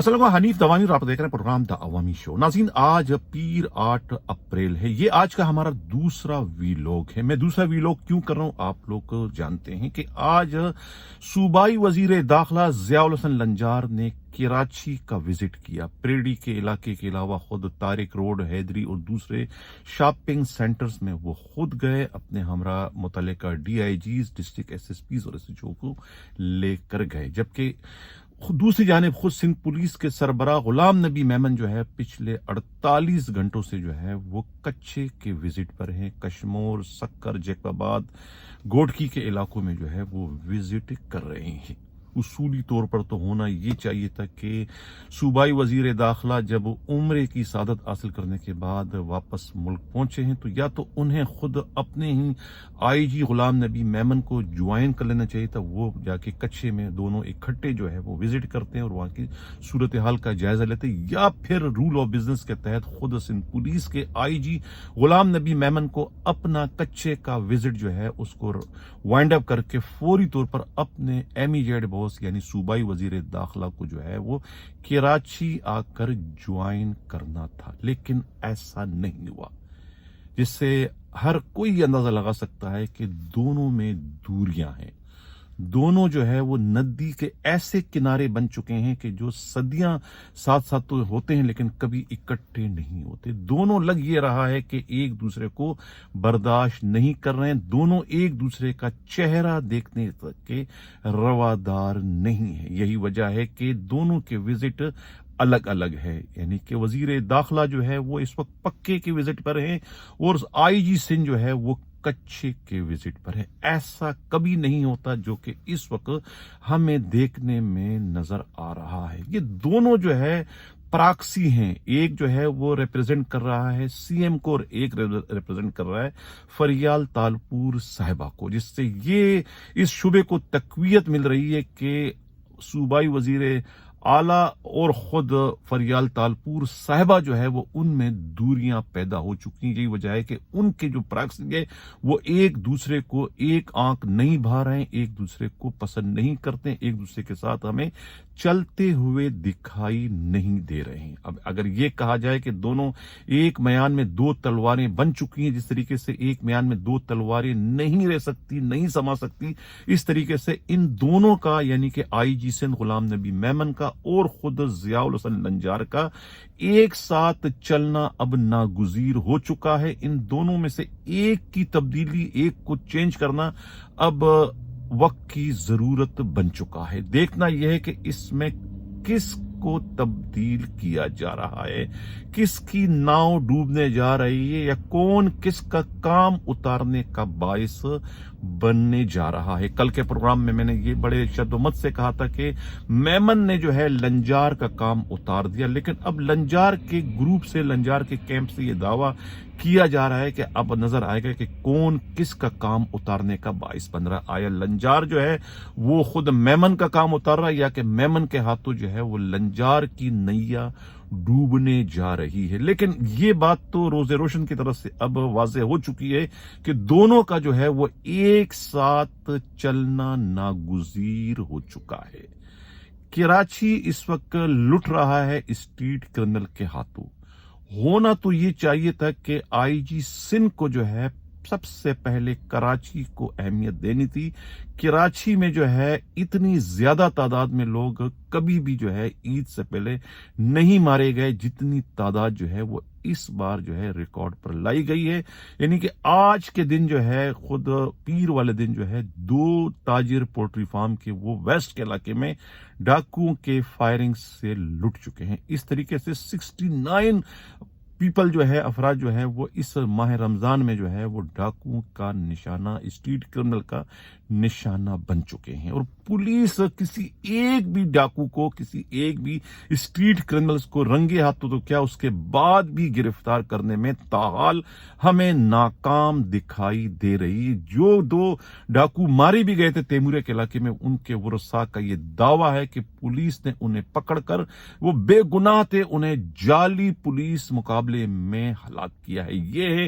السلام علیکم، حنیف دوانی اور آپ دیکھ رہے ہیں پروگرام دا عوامی شو۔ ناظرین، آج پیر 8 اپریل ہے۔ یہ آج کا ہمارا دوسرا ویلوگ ہے۔ میں دوسرا ویلوگ کیوں کر رہا ہوں آپ لوگ جانتے ہیں کہ آج صوبائی وزیر داخلہ ضیاء الحسن لنجار نے کراچی کا وزٹ کیا۔ پریڈی کے علاقے کے علاوہ خود طارق روڈ، حیدری اور دوسرے شاپنگ سینٹرز میں وہ خود گئے، اپنے ہمراہ متعلقہ D I Gs, district S S Ps اور ایس ایچ او کو لے کر گئے۔ جبکہ دوسری جانب خود سندھ پولیس کے سربراہ غلام نبی میمن جو ہے پچھلے 48 گھنٹوں سے جو ہے وہ کچے کے وزٹ پر ہیں۔ کشمور، سکر، جیکب آباد، گوڈکی کے علاقوں میں جو ہے وہ وزٹ کر رہے ہیں۔ اصولی طور پر تو ہونا یہ چاہیے تھا کہ صوبائی وزیر داخلہ جب عمرے کی سعادت حاصل کرنے کے بعد واپس ملک پہنچے ہیں تو یا تو انہیں خود اپنے ہی آئی جی غلام نبی میمن کو جوائن کر لینا چاہیے تھا، وہ جا کے کچے میں دونوں اکٹھے جو ہے وہ وزٹ کرتے ہیں اور وہاں کی صورتحال کا جائزہ لیتے، یا پھر رول آف بزنس کے تحت خود سندھ پولیس کے آئی جی غلام نبی میمن کو اپنا کچے کا وزٹ جو ہے اس کو وائنڈ اپ کر کے فوری طور پر اپنے ایمیجیٹ باس یعنی صوبائی وزیر داخلہ کو جو ہے وہ کراچی آ کر جوائن کرنا تھا، لیکن ایسا نہیں ہوا، جس سے ہر کوئی اندازہ لگا سکتا ہے کہ دونوں میں دوریاں ہیں۔ دونوں جو ہے وہ ندی کے ایسے کنارے بن چکے ہیں کہ جو صدیاں ساتھ ساتھ تو ہوتے ہیں لیکن کبھی اکٹھے نہیں ہوتے۔ دونوں لگ یہ رہا ہے کہ ایک دوسرے کو برداشت نہیں کر رہے ہیں، دونوں ایک دوسرے کا چہرہ دیکھنے تک کے روادار نہیں ہیں۔ یہی وجہ ہے کہ دونوں کے وزٹ الگ الگ ہے، یعنی کہ وزیر داخلہ جو ہے وہ اس وقت پکے کے وزٹ پر ہیں اور آئی جی سندھ جو ہے وہ کچے کے وزٹ پر ہے۔ ایسا کبھی نہیں ہوتا جو کہ اس وقت ہمیں دیکھنے میں نظر آ رہا ہے۔ یہ دونوں جو ہے پراکسی ہیں، ایک جو ہے وہ ریپرزینٹ کر رہا ہے سی ایم کو اور ایک ریپرزینٹ کر رہا ہے فریال تالپور صاحبہ کو، جس سے یہ اس شعبے کو تقویت مل رہی ہے کہ صوبائی وزیر اعلیٰ اور خود فریال تالپور صاحبہ جو ہے وہ ان میں دوریاں پیدا ہو چکی ہیں۔ یہی وجہ ہے کہ ان کے جو پراکسی ہے وہ ایک دوسرے کو ایک آنکھ نہیں بھا رہے ہیں، ایک دوسرے کو پسند نہیں کرتے ہیں، ایک دوسرے کے ساتھ ہمیں چلتے ہوئے دکھائی نہیں دے رہے ہیں۔ اب اگر یہ کہا جائے کہ دونوں ایک میان میں دو تلواریں بن چکی ہیں، جس طریقے سے ایک میان میں دو تلواریں نہیں رہ سکتی، نہیں سما سکتی، اس طریقے سے ان دونوں کا یعنی کہ آئی جی سندھ غلام نبی میمن کا اور خود ضیاء الحسن لنجار کا ایک ساتھ چلنا اب ناگزیر ہو چکا ہے۔ ان دونوں میں سے ایک کی تبدیلی، ایک کو چینج کرنا اب وقت کی ضرورت بن چکا ہے۔ دیکھنا یہ ہے کہ اس میں کس کو تبدیل کیا جا رہا ہے، کس کی ناؤ ڈوبنے جا رہی ہے، یا کون کس کا کام اتارنے کا باعث بننے جا رہا ہے۔ کل کے پروگرام میں نے یہ بڑے شد و مت سے کہا تھا کہ میمن نے جو ہے لنجار کا کام اتار دیا، لیکن اب لنجار کے گروپ سے، لنجار کے کیمپ سے یہ دعویٰ کیا جا رہا ہے کہ اب نظر آئے گا کہ کون کس کا کام اتارنے کا باعث بن رہا ہے۔ آیا لنجار جو ہے وہ خود میمن کا کام اتار رہا ہے، یا کہ میمن کے ہاتھوں جو ہے وہ لنجار کی نیا ڈوبنے جا رہی ہے۔ لیکن یہ بات تو روز روشن کی طرف سے اب واضح ہو چکی ہے کہ دونوں کا جو ہے وہ ایک ساتھ چلنا ناگزیر ہو چکا ہے۔ کراچی اس وقت لٹ رہا ہے اسٹریٹ کرمنل کے ہاتھوں۔ ہونا تو یہ چاہیے تھا کہ آئی جی سندھ کو جو ہے سب سے پہلے کراچی کو اہمیت دینی تھی۔ کراچی میں جو ہے اتنی زیادہ تعداد میں لوگ کبھی بھی جو ہے عید سے پہلے نہیں مارے گئے جتنی تعداد جو ہے وہ اس بار جو ہے ریکارڈ پر لائی گئی ہے۔ یعنی کہ آج کے دن جو ہے خود پیر والے دن جو ہے 2 تاجر پولٹری فارم کے وہ ویسٹ کے علاقے میں ڈاکوؤں کے فائرنگ سے لٹ چکے ہیں۔ اس طریقے سے 69 پیپل جو ہے، افراد جو ہے وہ اس ماہ رمضان میں جو ہے وہ ڈاکوؤں کا نشانہ، اسٹریٹ کرمنل کا نشانہ بن چکے ہیں، اور پولیس کسی ایک بھی ڈاکو کو، کسی ایک بھی اسٹریٹ کرمنلز کو رنگے ہاتھوں تو کیا اس کے بعد بھی گرفتار کرنے میں تاحال ہمیں ناکام دکھائی دے رہی ہے۔ جو 2 ڈاکو مارے بھی گئے تھے تیمورے کے علاقے میں، ان کے ورثاء کا یہ دعویٰ ہے کہ پولیس نے انہیں پکڑ کر، وہ بے گناہ تھے، انہیں جعلی پولیس مقابلے میں ہلاک کیا ہے۔ یہ ہے